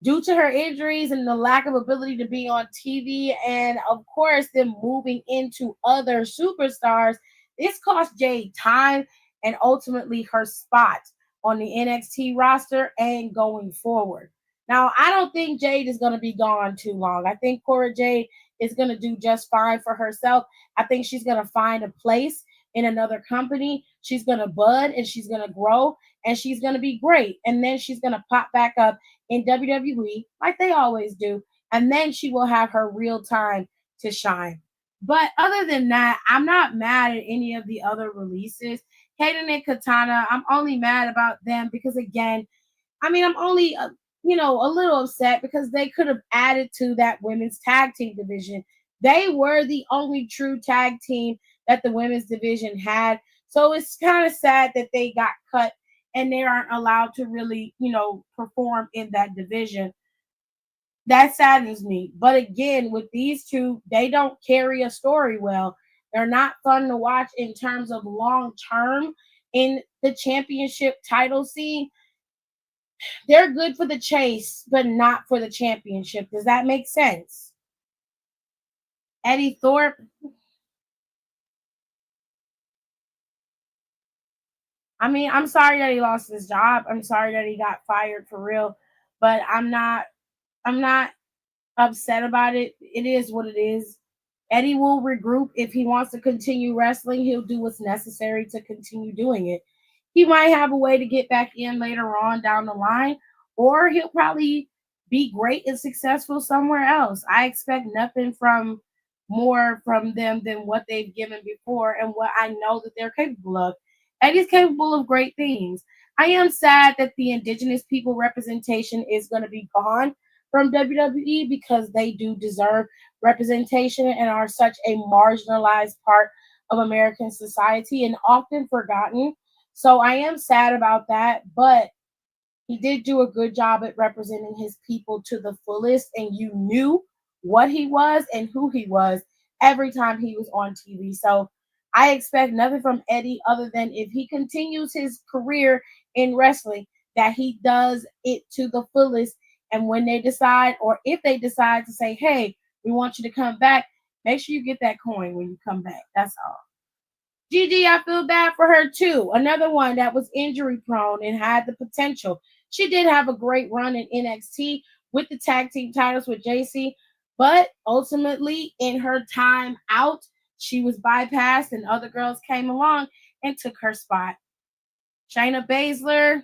due to her injuries and the lack of ability to be on TV, and of course, them moving into other superstars, this cost Jade time and ultimately her spot on the NXT roster and going forward. Now, I don't think Jade is going to be gone too long. I think Cora Jade is going to do just fine for herself. I think she's going to find a place in another company. She's going to bud and she's going to grow and she's going to be great. And then she's going to pop back up in WWE like they always do. And then she will have her real time to shine. But other than that, I'm not mad at any of the other releases. Hayden and Katana, I'm only mad about them because, again, I'm only, a little upset because they could have added to that women's tag team division. They were the only true tag team that the women's division had. So it's kind of sad that they got cut and they aren't allowed to really, perform in that division. That saddens me. But again, with these two, they don't carry a story well. They're not fun to watch in terms of long term in the championship title scene. They're good for the chase, but not for the championship. Does that make sense? Eddie Thorpe. I'm sorry that he lost his job. I'm sorry that he got fired for real, but I'm not upset about it. It is what it is. Eddie will regroup if he wants to continue wrestling. He'll do what's necessary to continue doing it. He might have a way to get back in later on down the line, or he'll probably be great and successful somewhere else. I expect nothing more from them than what they've given before and what I know that they're capable of. Eddie's capable of great things. I am sad that the indigenous people representation is going to be gone from WWE because they do deserve representation and are such a marginalized part of American society and often forgotten. So I am sad about that, but he did do a good job at representing his people to the fullest, and you knew what he was and who he was every time he was on TV. So I expect nothing from Eddie other than if he continues his career in wrestling, that he does it to the fullest. And when they decide, or if they decide to say, hey, we want you to come back, make sure you get that coin when you come back. That's all. Gigi, I feel bad for her too. Another one that was injury prone and had the potential. She did have a great run in NXT with the tag team titles with JC, but ultimately in her time out, she was bypassed and other girls came along and took her spot. Shayna Baszler,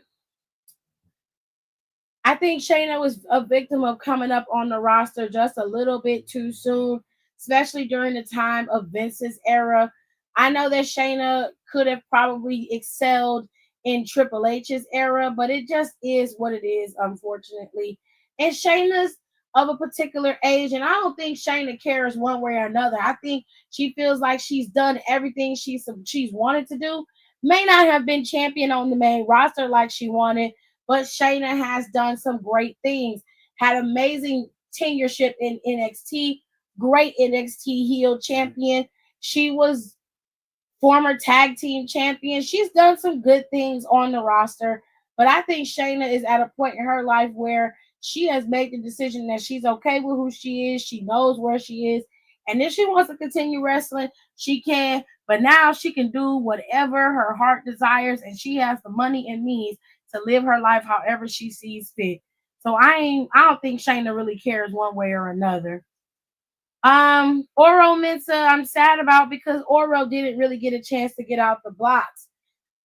I think Shayna was a victim of coming up on the roster just a little bit too soon, especially during the time of Vince's era. I know that Shayna could have probably excelled in Triple H's era, but it just is what it is, unfortunately. And Shayna's of a particular age, and I don't think Shayna cares one way or another. I think she feels like she's done everything she's wanted to do. May not have been champion on the main roster like she wanted, but Shayna has done some great things. Had amazing tenureship in NXT, great NXT heel champion. She was former tag team champion. She's done some good things on the roster, but I think Shayna is at a point in her life where she has made the decision that she's okay with who she is. She knows where she is. And if she wants to continue wrestling, she can. But now she can do whatever her heart desires, and she has the money and means to live her life however she sees fit. So I don't think Shayna really cares one way or another. Oro Mensah, I'm sad about because Oro didn't really get a chance to get out the blocks.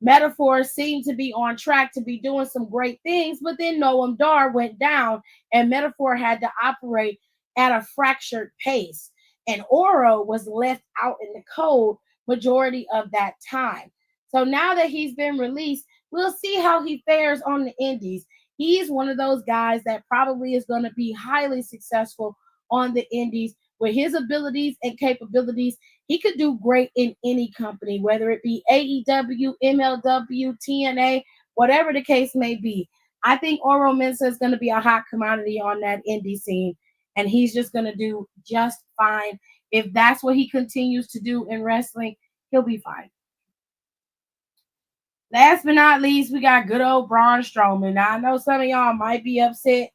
Metaphor seemed to be on track to be doing some great things, but then Noam Dar went down and Metaphor had to operate at a fractured pace. And Oro was left out in the cold majority of that time. So now that he's been released, we'll see how he fares on the indies. He's one of those guys that probably is going to be highly successful on the indies with his abilities and capabilities. He could do great in any company, whether it be AEW, MLW, TNA, whatever the case may be. I think Oro Mensah is going to be a hot commodity on that indie scene, and he's just going to do just fine. If that's what he continues to do in wrestling, he'll be fine. Last but not least, we got good old Braun Strowman. Now, I know some of y'all might be upset,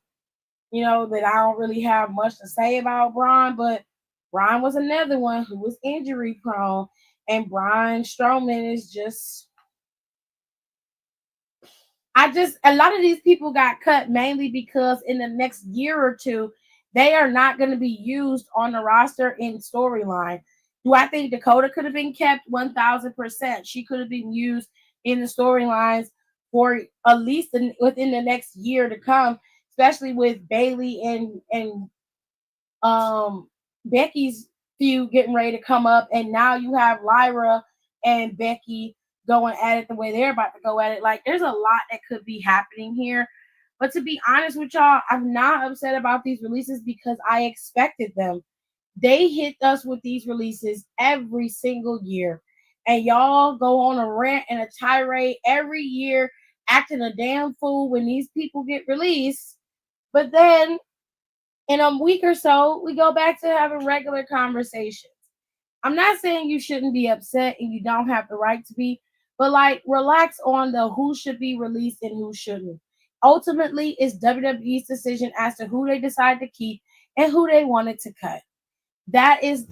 that I don't really have much to say about Braun, but Braun was another one who was injury prone, and Braun Strowman is just, a lot of these people got cut mainly because in the next year or two, they are not going to be used on the roster in storyline. Do I think Dakota could have been kept? 1,000%. She could have been used in the storylines for at least within the next year to come, especially with Bayley and Becky's feud getting ready to come up, and now you have Lyra and Becky going at it the way they're about to go at it. Like, there's a lot that could be happening here. But to be honest with y'all, I'm not upset about these releases because I expected them. They hit us with these releases every single year. And y'all go on a rant and a tirade every year, acting a damn fool when these people get released. But then in a week or so, we go back to having regular conversations. I'm not saying you shouldn't be upset and you don't have the right to be, but like relax on the who should be released and who shouldn't. Ultimately, it's WWE's decision as to who they decide to keep and who they wanted to cut. That's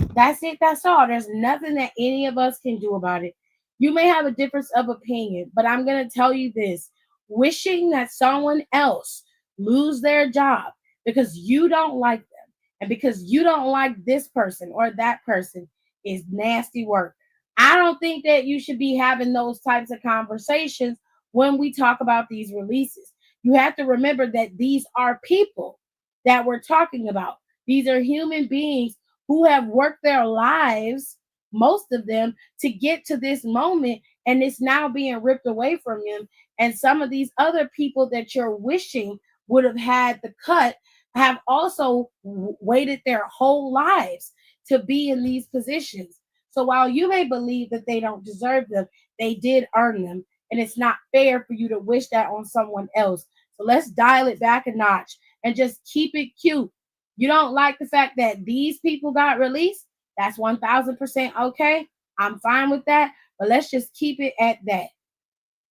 it. That's all. There's nothing that any of us can do about it. You may have a difference of opinion, but I'm going to tell you this. Wishing that someone else lose their job because you don't like them and because you don't like this person or that person is nasty work. I don't think that you should be having those types of conversations when we talk about these releases. You have to remember that these are people that we're talking about. These are human beings who have worked their lives, most of them, to get to this moment, and it's now being ripped away from them. And some of these other people that you're wishing would have had the cut have also waited their whole lives to be in these positions. So while you may believe that they don't deserve them, they did earn them. And it's not fair for you to wish that on someone else. So let's dial it back a notch and just keep it cute. You don't like the fact that these people got released? That's 1,000% okay. I'm fine with that. But let's just keep it at that.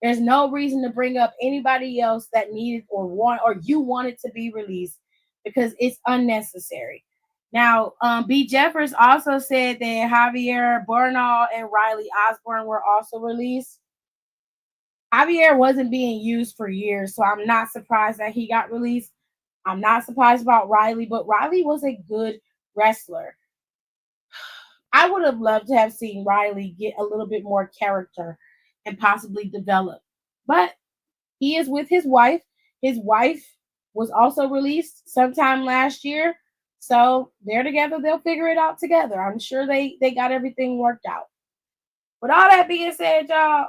There's no reason to bring up anybody else that needed or you wanted to be released because it's unnecessary. Now, B. Jeffers also said that Javier Bernal and Riley Osborne were also released. Javier wasn't being used for years, so I'm not surprised that he got released. I'm not surprised about Riley, but Riley was a good wrestler. I would have loved to have seen Riley get a little bit more character and possibly develop. But he is with his wife. His wife was also released sometime last year. So they're together. They'll figure it out together. I'm sure they got everything worked out. With all that being said, y'all,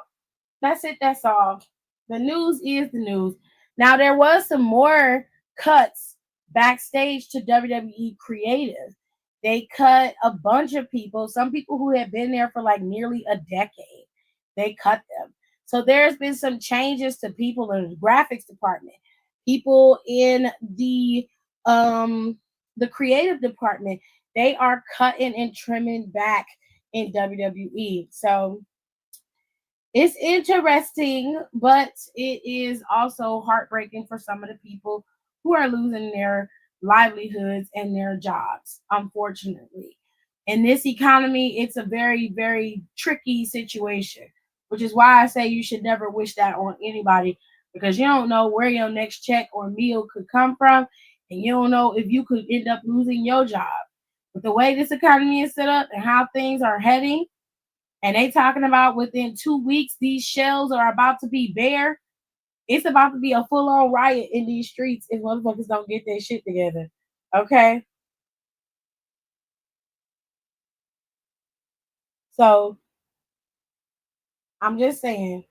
that's it. That's all. The news is the news. Now, there was some more cuts backstage to WWE Creative. They cut a bunch of people, some people who had been there for like nearly a decade. They cut them. So there's been some changes to people in the graphics department, people in the creative department. They are cutting and trimming back in WWE. So it's interesting, but it is also heartbreaking for some of the people who are losing their livelihoods and their jobs, unfortunately. In this economy, it's a very, very tricky situation, which is why I say you should never wish that on anybody, because you don't know where your next check or meal could come from, and you don't know if you could end up losing your job. With the way this economy is set up and how things are heading, and they talking about within 2 weeks these shells are about to be bare. It's about to be a full-on riot in these streets if motherfuckers don't get their shit together. Okay? So I'm just saying,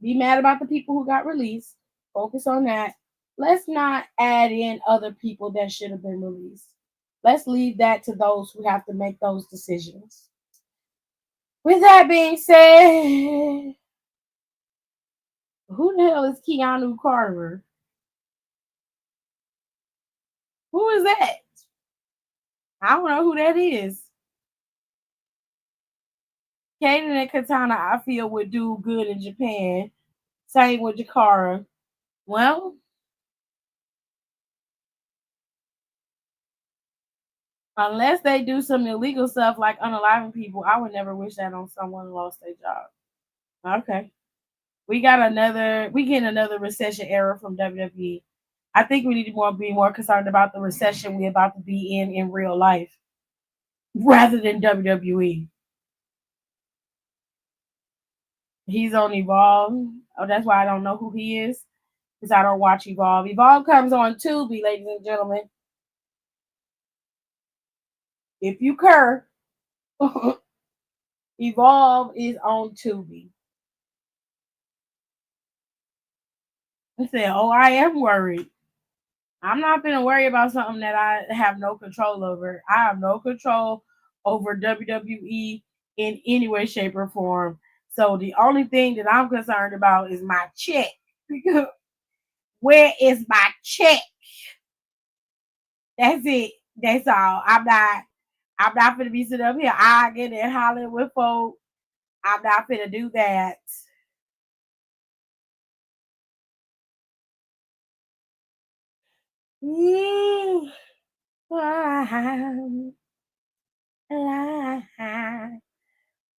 be mad about the people who got released. Focus on that. Let's not add in other people that should have been released. Let's leave that to those who have to make those decisions. With that being said, who the hell is Keanu Carter? Who is that? I don't know who that is. Kaden and Katana, I feel, would do good in Japan. Same with Jakara. Well, unless they do some illegal stuff like unaliving people, I would never wish that on someone who lost their job. Okay. We get another recession era from WWE. I think we need to be more concerned about the recession we're about to be in real life rather than WWE. He's on Evolve. Oh, that's why I don't know who he is, because I don't watch Evolve. Evolve comes on Tubi, ladies and gentlemen. If you cur, Evolve is on Tubi. I said, "Oh, I am worried. I'm not going to worry about something that I have no control over. I have no control over WWE in any way, shape, or form. So the only thing that I'm concerned about is my check. Where is my check? That's it. That's all. I'm not gonna be sitting up here arguing and hollering with folks. I'm not gonna do that.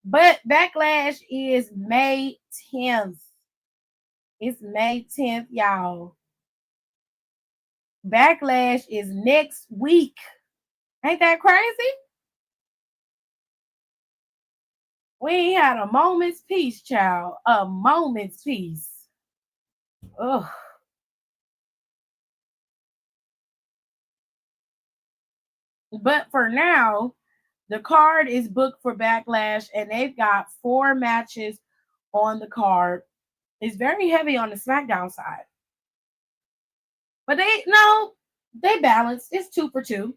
But Backlash is May 10th. It's May 10th, y'all. Backlash is next week. Ain't that crazy? We ain't had a moment's peace, child. A moment's peace. Ugh. But for now, the card is booked for Backlash, and they've got 4 matches on the card. It's very heavy on the SmackDown side. But they balanced. It's 2 for 2.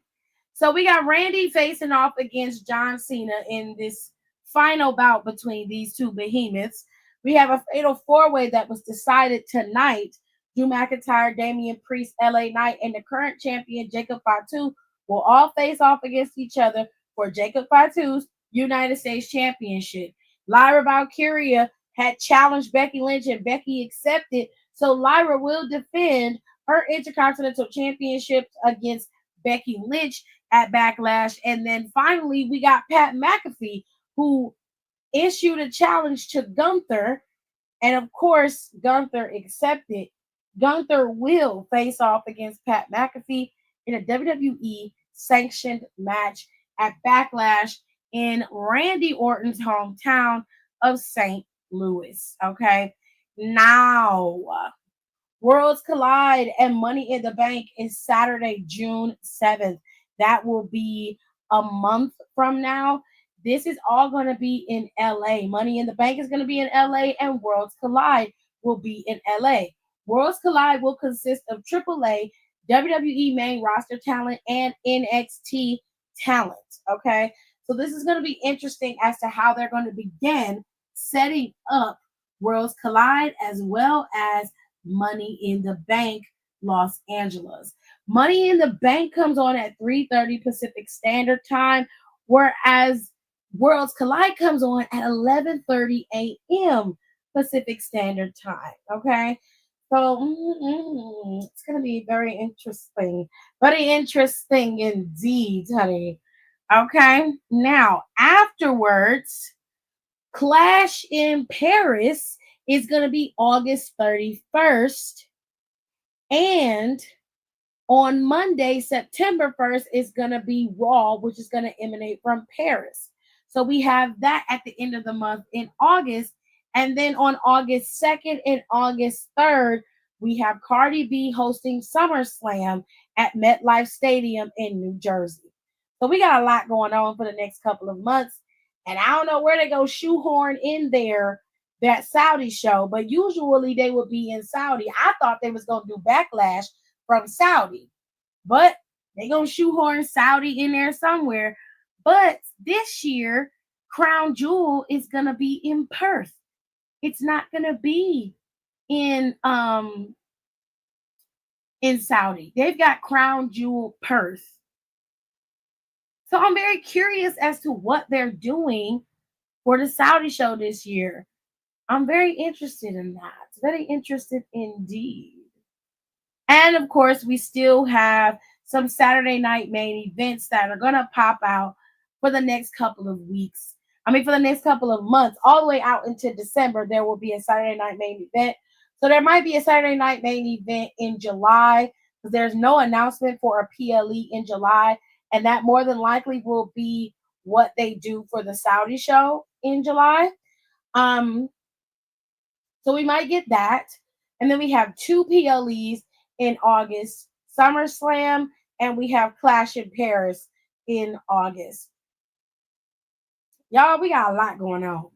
So we got Randy facing off against John Cena in this final bout between these two behemoths. We have a fatal 4-way that was decided tonight. Drew McIntyre, Damian Priest, LA Knight, and the current champion Jacob Fatu will all face off against each other for Jacob Fatu's United States Championship. Lyra Valkyria had challenged Becky Lynch, and Becky accepted. So Lyra will defend her Intercontinental Championship against Becky Lynch at Backlash. And then finally, we got Pat McAfee, who issued a challenge to Gunther. And of course, Gunther accepted. Gunther will face off against Pat McAfee in a WWE sanctioned match at Backlash in Randy Orton's hometown of St. Louis. Okay. Now, Worlds Collide and Money in the Bank is Saturday, June 7th. That will be a month from now. This is all going to be in LA. Money in the Bank is going to be in LA, and Worlds Collide will be in LA. Worlds Collide will consist of AAA, WWE main roster talent, and NXT talent. Okay. So this is going to be interesting as to how they're going to begin setting up Worlds Collide as well as Money in the Bank Los Angeles. Money in the Bank comes on at 3:30 Pacific Standard Time, whereas Worlds Collide comes on at 11:30 a.m. Pacific Standard Time. Okay. So it's going to be very interesting. Very interesting indeed, honey. Okay. Now, afterwards, Clash in Paris is going to be August 31st. And on Monday, September 1st, is going to be Raw, which is going to emanate from Paris. So we have that at the end of the month in August. And then on August 2nd and August 3rd, we have Cardi B hosting SummerSlam at MetLife Stadium in New Jersey. So we got a lot going on for the next couple of months. And I don't know where they go shoehorn in there that Saudi show, but usually they would be in Saudi. I thought they was going to do Backlash from Saudi, but they going to shoehorn Saudi in there somewhere. But this year, Crown Jewel is going to be in Perth. It's not going to be in Saudi. They've got Crown Jewel Perth. So I'm very curious as to what they're doing for the Saudi show this year. I'm very interested in that. Very interested indeed. And of course, we still have some Saturday night main events that are going to pop out for the next couple of weeks. For the next couple of months, all the way out into December, there will be a Saturday night main event. So there might be a Saturday night main event in July, because there's no announcement for a PLE in July. And that more than likely will be what they do for the Saudi show in July. So we might get that. And then we have 2 PLEs in August, SummerSlam, and we have Clash in Paris in August. Y'all, we got a lot going on.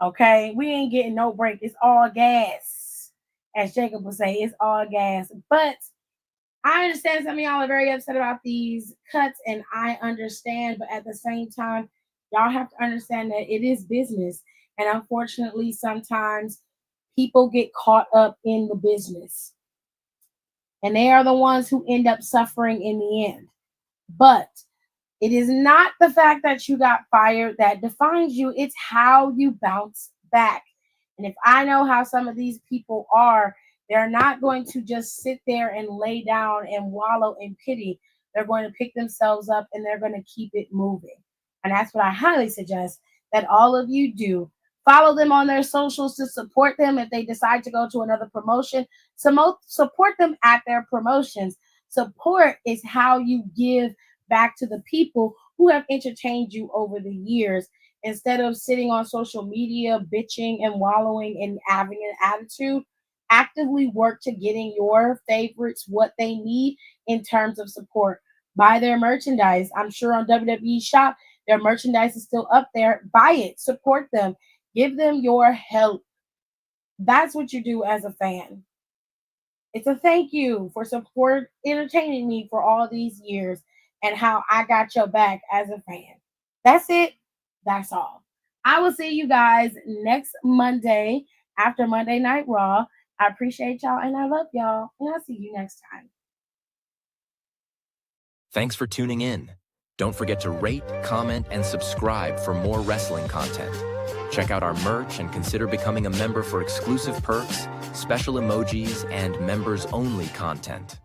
Okay? We ain't getting no break. It's all gas. As Jacob would say, it's all gas. But I understand some of y'all are very upset about these cuts, and I understand. But at the same time, y'all have to understand that it is business. And unfortunately, sometimes people get caught up in the business. And they are the ones who end up suffering in the end. But it is not the fact that you got fired that defines you. It's how you bounce back. And if I know how some of these people are, they're not going to just sit there and lay down and wallow in pity. They're going to pick themselves up and they're going to keep it moving. And that's what I highly suggest that all of you do. Follow them on their socials to support them if they decide to go to another promotion. Support them at their promotions. Support is how you give back to the people who have entertained you over the years. Instead of sitting on social media, bitching and wallowing and having an attitude, actively work to getting your favorites what they need in terms of support. Buy their merchandise. I'm sure on WWE Shop, their merchandise is still up there. Buy it. Support them. Give them your help. That's what you do as a fan. It's a thank you for entertaining me for all these years and how I got your back as a fan. That's it. That's all. I will see you guys next Monday after Monday Night Raw. I appreciate y'all and I love y'all. And I'll see you next time. Thanks for tuning in. Don't forget to rate, comment, and subscribe for more wrestling content. Check out our merch and consider becoming a member for exclusive perks, special emojis, and members-only content.